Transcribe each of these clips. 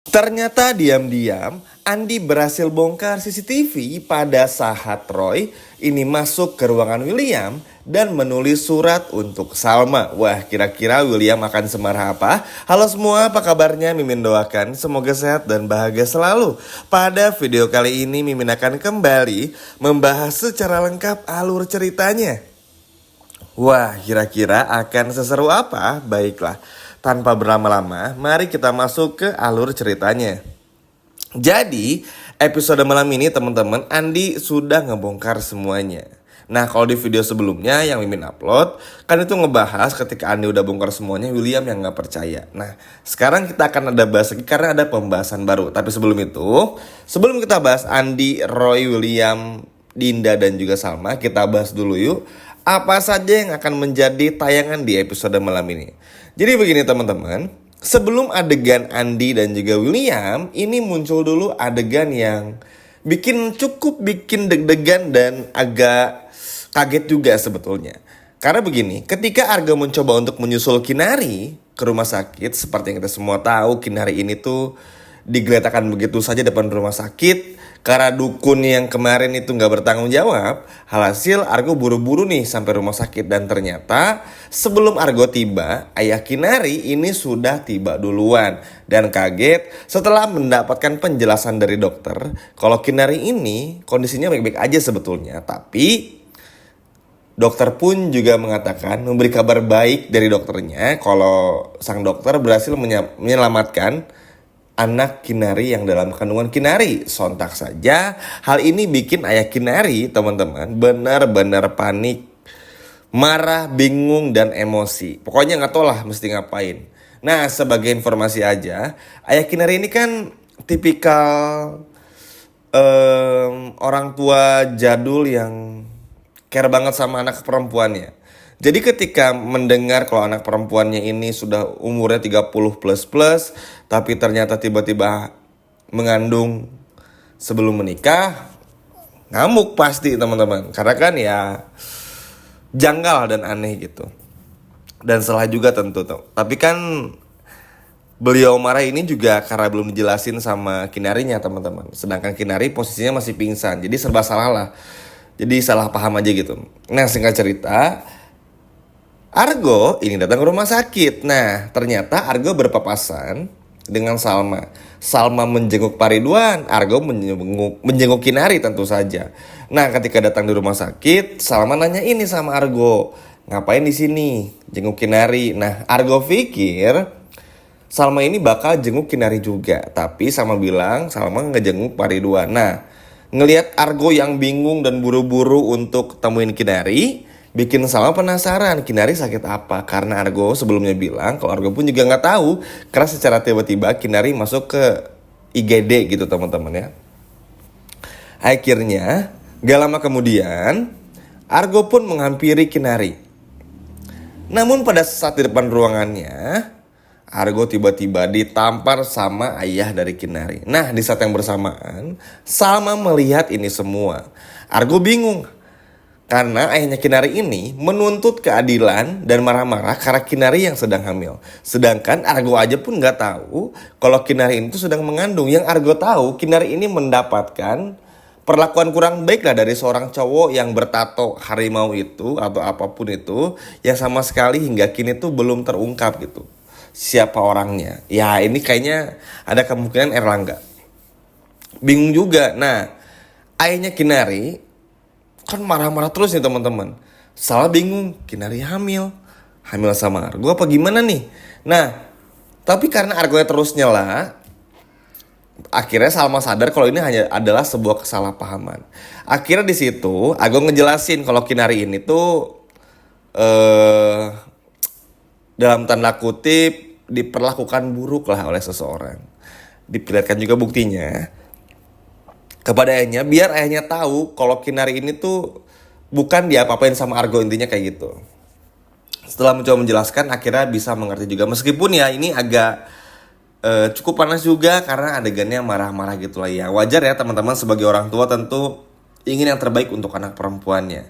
Ternyata diam-diam Andi berhasil bongkar CCTV pada saat Roy ini masuk ke ruangan William dan menulis surat untuk Salma. Wah, kira-kira William akan semarah apa? Halo semua, apa kabarnya? Mimin doakan semoga sehat dan bahagia selalu. Pada video kali ini Mimin akan kembali membahas secara lengkap alur ceritanya. Wah, kira-kira akan seseru apa? Baiklah, tanpa berlama-lama, mari kita masuk ke alur ceritanya. Jadi, episode malam ini teman-teman, Andi sudah ngebongkar semuanya. Nah, kalau di video sebelumnya yang Mimin upload, kan itu ngebahas ketika Andi udah bongkar semuanya, William yang gak percaya. Nah, sekarang kita akan ada bahas lagi karena ada pembahasan baru. Tapi sebelum itu, sebelum kita bahas Andi, Roy, William, Dinda, dan juga Salma, kita bahas dulu yuk apa saja yang akan menjadi tayangan di episode malam ini. Jadi begini teman-teman, sebelum adegan Andi dan juga William, ini muncul dulu adegan yang cukup bikin deg-degan dan agak kaget juga sebetulnya. Karena begini, ketika Arga mencoba untuk menyusul Kinari ke rumah sakit, seperti yang kita semua tahu, Kinari ini tuh digeletakkan begitu saja depan rumah sakit karena dukun yang kemarin itu nggak bertanggung jawab. Alhasil Argo buru-buru nih sampai rumah sakit dan ternyata sebelum Argo tiba, ayah Kinari ini sudah tiba duluan dan kaget setelah mendapatkan penjelasan dari dokter kalau Kinari ini kondisinya baik-baik aja sebetulnya, tapi dokter pun juga mengatakan memberi kabar baik dari dokternya kalau sang dokter berhasil menyelamatkan anak Kinari yang dalam kandungan Kinari. Sontak saja hal ini bikin ayah Kinari teman-teman benar-benar panik, marah, bingung, dan emosi. Pokoknya gak tau lah mesti ngapain. Nah, sebagai informasi aja, ayah Kinari ini kan tipikal orang tua jadul yang care banget sama anak perempuannya. Jadi ketika mendengar kalau anak perempuannya ini sudah umurnya 30 plus, tapi ternyata tiba-tiba mengandung sebelum menikah, ngamuk pasti teman-teman. Karena kan ya janggal dan aneh gitu. Dan salah juga tentu tuh. Tapi kan beliau marah ini juga karena belum dijelasin sama Kinarinya teman-teman. Sedangkan Kinari posisinya masih pingsan, jadi serba salah lah. Jadi salah paham aja gitu. Nah, singkat cerita, Argo ini datang ke rumah sakit. Nah, ternyata Argo berpapasan dengan Salma. Salma menjenguk Pak Ridwan, Argo menjenguk Kinari tentu saja. Nah, ketika datang di rumah sakit, Salma nanya ini sama Argo, ngapain di sini? Jenguk Kinari. Nah, Argo pikir Salma ini bakal jenguk Kinari juga, tapi Salma bilang Salma ngejenguk Pak Ridwan. Nah, ngelihat Argo yang bingung dan buru-buru untuk temuin Kinari, bikin Salma penasaran Kinari sakit apa. Karena Argo sebelumnya bilang kalau Argo pun juga gak tahu, karena secara tiba-tiba Kinari masuk ke IGD gitu teman-teman ya. Akhirnya gak lama kemudian Argo pun menghampiri Kinari. Namun pada saat di depan ruangannya, Argo tiba-tiba ditampar sama ayah dari Kinari. Nah, di saat yang bersamaan Salma melihat ini semua. Argo bingung karena ayahnya Kinari ini menuntut keadilan dan marah-marah karena Kinari yang sedang hamil. Sedangkan Argo aja pun gak tahu kalau Kinari itu sedang mengandung. Yang Argo tahu, Kinari ini mendapatkan perlakuan kurang baik lah dari seorang cowok yang bertato harimau itu atau apapun itu, yang sama sekali hingga kini tuh belum terungkap gitu siapa orangnya. Ya ini kayaknya ada kemungkinan Erlangga. Bingung juga. Nah, ayahnya Kinari kan marah-marah terus nih teman-teman. Salah bingung, Kinari hamil sama Argo apa gimana nih? Nah, tapi karena Argonya terus nyela, akhirnya Salma sadar kalau ini hanya adalah sebuah kesalahpahaman. Akhirnya di situ Argo ngejelasin kalau Kinari ini tuh dalam tanda kutip diperlakukan buruk lah oleh seseorang. Diperlihatkan juga buktinya kepada ayahnya biar ayahnya tahu kalau Kinari ini tuh bukan diapa-apain sama Argo, intinya kayak gitu. Setelah mencoba menjelaskan akhirnya bisa mengerti juga, meskipun ya ini agak cukup panas juga karena adegannya marah-marah gitu lah ya. Wajar ya teman-teman, sebagai orang tua tentu ingin yang terbaik untuk anak perempuannya.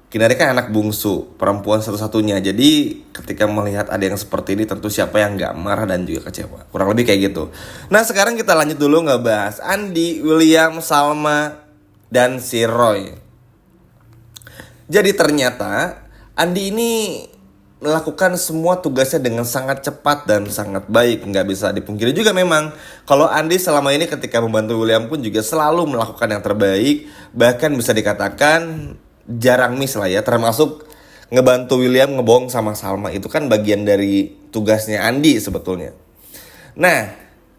Kinar kan anak bungsu, perempuan satu-satunya. Jadi ketika melihat ada yang seperti ini, tentu siapa yang nggak marah dan juga kecewa. Kurang lebih kayak gitu. Nah sekarang kita lanjut dulu ngebahas Andi, William, Salma, dan si Roy. Jadi ternyata Andi ini melakukan semua tugasnya dengan sangat cepat dan sangat baik. Nggak bisa dipungkiri juga memang kalau Andi selama ini ketika membantu William pun juga selalu melakukan yang terbaik. Bahkan bisa dikatakan jarang miss lah ya, termasuk ngebantu William ngebohong sama Salma. Itu kan bagian dari tugasnya Andi sebetulnya. Nah,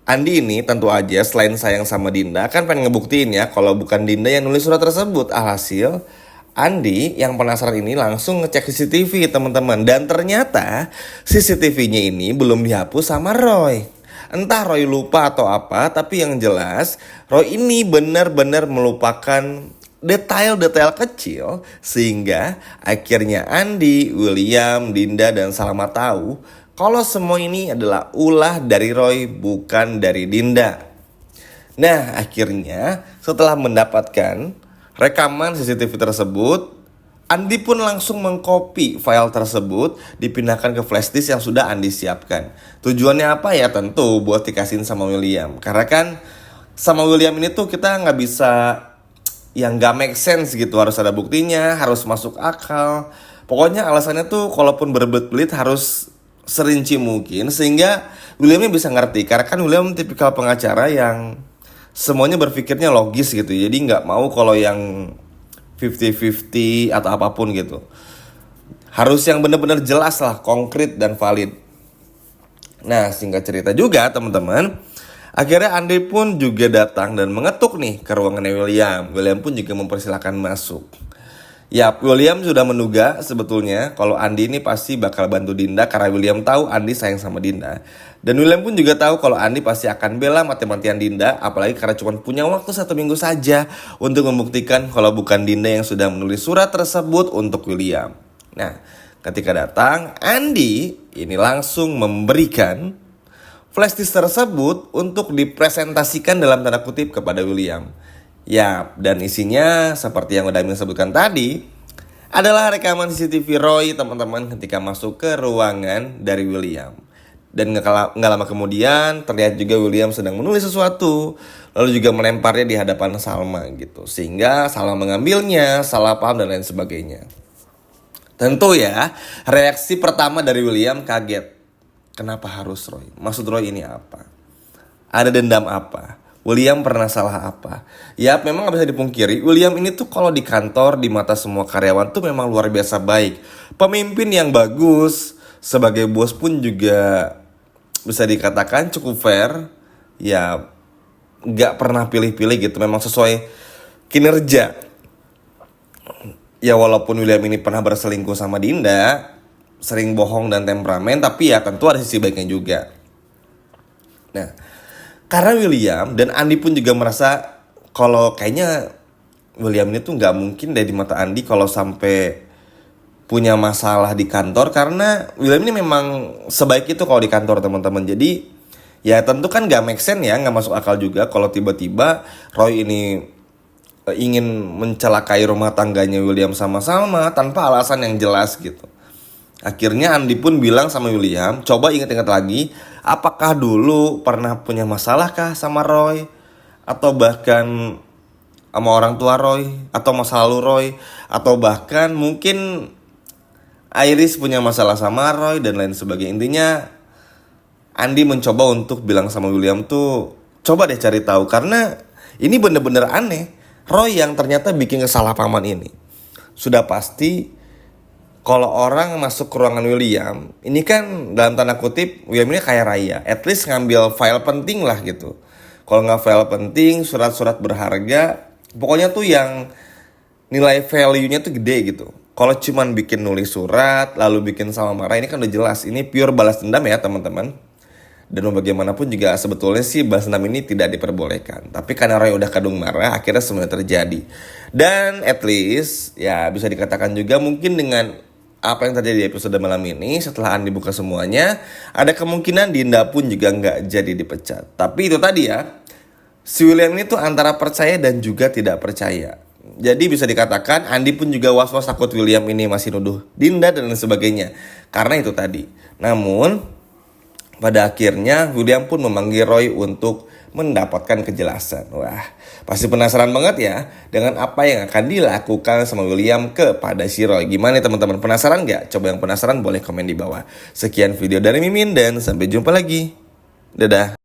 Andi ini tentu aja selain sayang sama Dinda kan pengen ngebuktiin ya kalau bukan Dinda yang nulis surat tersebut. Alhasil Andi yang penasaran ini langsung ngecek CCTV teman-teman. Dan ternyata CCTV-nya ini belum dihapus sama Roy. Entah Roy lupa atau apa, tapi yang jelas Roy ini benar-benar melupakan detail-detail kecil sehingga akhirnya Andi, William, Dinda, dan Salma tahu kalau semua ini adalah ulah dari Roy bukan dari Dinda. Nah akhirnya setelah mendapatkan rekaman CCTV tersebut, Andi pun langsung mengcopy file tersebut dipindahkan ke flash disk yang sudah Andi siapkan. Tujuannya apa ya? Tentu buat dikasihin sama William. Karena kan sama William ini tuh kita nggak bisa yang gak make sense gitu, harus ada buktinya, harus masuk akal. Pokoknya alasannya tuh kalaupun berbelit-belit harus serinci mungkin sehingga Williamnya bisa ngerti. Karena kan William tipikal pengacara yang semuanya berpikirnya logis gitu. Jadi gak mau kalau yang 50-50 atau apapun gitu. Harus yang benar-benar jelas lah, konkret dan valid. Nah singkat cerita juga teman-teman, akhirnya Andi pun juga datang dan mengetuk nih ke ruangannya William. William pun juga mempersilahkan masuk. Ya, William sudah menduga sebetulnya kalau Andi ini pasti bakal bantu Dinda karena William tahu Andi sayang sama Dinda. Dan William pun juga tahu kalau Andi pasti akan bela mati-matian Dinda, apalagi karena cuma punya waktu 1 minggu saja untuk membuktikan kalau bukan Dinda yang sudah menulis surat tersebut untuk William. Nah, ketika datang, Andi ini langsung memberikan flash disk tersebut untuk dipresentasikan dalam tanda kutip kepada William. Ya, dan isinya seperti yang udah Amin sebutkan tadi adalah rekaman CCTV Roy teman-teman ketika masuk ke ruangan dari William. Dan gak lama kemudian terlihat juga William sedang menulis sesuatu, lalu juga melemparnya di hadapan Salma gitu. Sehingga Salma mengambilnya, salah paham dan lain sebagainya. Tentu ya, reaksi pertama dari William kaget. Kenapa harus Roy? Maksud Roy ini apa? Ada dendam apa? William pernah salah apa? Ya memang gak bisa dipungkiri, William ini tuh kalau di kantor, di mata semua karyawan tuh memang luar biasa baik. Pemimpin yang bagus, sebagai bos pun juga bisa dikatakan cukup fair. Ya gak pernah pilih-pilih gitu, memang sesuai kinerja. Ya walaupun William ini pernah berselingkuh sama Dinda, sering bohong dan temperamen, tapi ya tentu ada sisi baiknya juga. Nah, karena William dan Andi pun juga merasa kalau kayaknya William ini tuh gak mungkin deh di mata Andi kalau sampai punya masalah di kantor. Karena William ini memang sebaik itu kalau di kantor teman-teman. Jadi ya tentu kan gak make sense ya, gak masuk akal juga kalau tiba-tiba Roy ini ingin mencelakai rumah tangganya William sama Salma tanpa alasan yang jelas gitu. Akhirnya Andi pun bilang sama William, coba ingat-ingat lagi, apakah dulu pernah punya masalah kah sama Roy? Atau bahkan sama orang tua Roy? Atau masa lalu Roy? Atau bahkan mungkin Iris punya masalah sama Roy dan lain sebagainya. Intinya Andi mencoba untuk bilang sama William tuh, coba deh cari tahu. Karena ini bener-bener aneh, Roy yang ternyata bikin kesalahpahaman ini. Sudah pasti kalau orang masuk ke ruangan William, ini kan dalam tanda kutip William ini kaya raya, at least ngambil file penting lah gitu. Kalau nggak file penting, surat-surat berharga, pokoknya tuh yang nilai value-nya tuh gede gitu. Kalau cuman bikin nulis surat, lalu bikin sama marah, ini kan udah jelas, ini pure balas dendam ya teman-teman. Dan bagaimanapun juga sebetulnya sih balas dendam ini tidak diperbolehkan. Tapi karena Roy udah kadung marah, akhirnya semuanya terjadi. Dan at least ya bisa dikatakan juga mungkin dengan apa yang terjadi di episode malam ini, setelah Andi buka semuanya, ada kemungkinan Dinda pun juga nggak jadi dipecat. Tapi itu tadi ya, si William ini tuh antara percaya dan juga tidak percaya. Jadi bisa dikatakan Andi pun juga was-was takut William ini masih nuduh Dinda dan lain sebagainya. Karena itu tadi. Namun pada akhirnya William pun memanggil Roy untuk mendapatkan kejelasan. Wah, pasti penasaran banget ya dengan apa yang akan dilakukan sama William kepada si Roy. Gimana teman-teman, penasaran gak? Coba yang penasaran boleh komen di bawah. Sekian video dari Mimin dan sampai jumpa lagi. Dadah.